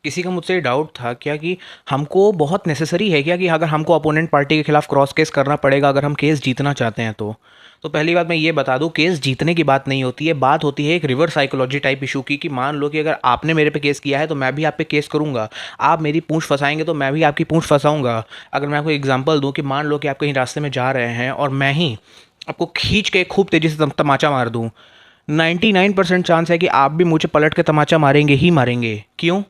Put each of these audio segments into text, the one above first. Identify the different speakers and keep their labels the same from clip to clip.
Speaker 1: किसी का मुझसे डाउट था क्या कि हमको बहुत नेसेसरी है क्या कि अगर हमको अपोनेंट पार्टी के खिलाफ क्रॉस केस करना पड़ेगा अगर हम केस जीतना चाहते हैं तो पहली बात मैं ये बता दूं, केस जीतने की बात नहीं होती है, बात होती है एक रिवर्स साइकोलॉजी टाइप इशू की कि मान लो कि अगर आपने मेरे पे केस किया है तो मैं भी आप पे केस करूंगा। आप मेरी पूंछ फंसाएंगे तो मैं भी आपकी पूंछ फंसाऊंगा। अगर मैं आपको एग्जांपल दूं कि मान लो कि आप कहीं रास्ते में जा रहे हैं और मैं ही आपको खींच के खूब तेजी से तमाचा मार दूं, 99% चांस है कि आप भी मुझे पलट के तमाचा मारेंगे ही मारेंगे। क्यों?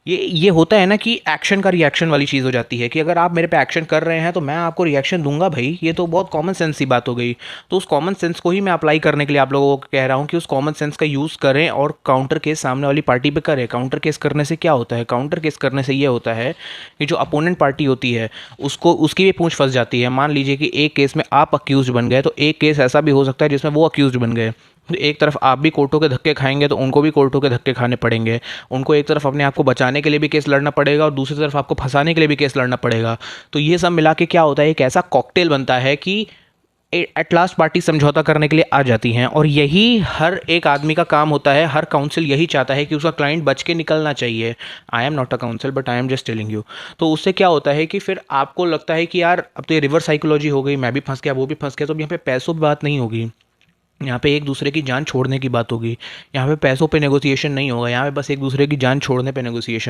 Speaker 1: ये होता है ना कि एक्शन का रिएक्शन वाली चीज़ हो जाती है कि अगर आप मेरे पे एक्शन कर रहे हैं तो मैं आपको रिएक्शन दूंगा भाई। ये तो बहुत कॉमन सेंस की बात हो गई। तो उस कॉमन सेंस को ही मैं अप्लाई करने के लिए आप लोगों को कह रहा हूँ कि उस कॉमन सेंस का यूज़ करें और काउंटर केस सामने वाली पार्टी पे करें। काउंटर केस करने से क्या होता है? काउंटर केस करने से ये होता है कि जो अपोनेंट पार्टी होती है उसको उसकी भी पूंछ फंस जाती है। मान लीजिए कि एक केस में आप अक्यूज बन गए तो एक केस ऐसा भी हो सकता है जिसमें वो अक्यूज बन गए। तो एक तरफ आप भी कोर्टों के धक्के खाएंगे तो उनको भी कोर्टों के धक्के खाने पड़ेंगे। उनको एक तरफ अपने आप को बचाने के लिए भी केस लड़ना पड़ेगा और दूसरी तरफ आपको फंसाने के लिए भी केस लड़ना पड़ेगा। तो ये सब मिला के क्या होता है, एक ऐसा कॉकटेल बनता है कि एट लास्ट पार्टी समझौता करने के लिए आ जाती हैं। और यही हर एक आदमी का काम होता है, हर काउंसिल यही चाहता है कि उसका क्लाइंट बच के निकलना चाहिए। I am not a council but I am just telling you. तो उससे क्या होता है कि फिर आपको लगता है कि यार अब तो ये रिवर्स साइकोलॉजी हो गई, मैं भी फंस गया वो भी फंस गया, तो अब यहाँ पे पैसों की बात नहीं होगी, यहाँ पे एक दूसरे की जान छोड़ने की बात होगी। यहाँ पे पैसों पे नेगोशिएशन नहीं होगा, यहाँ पे बस एक दूसरे की जान छोड़ने पे नेगोशिएशन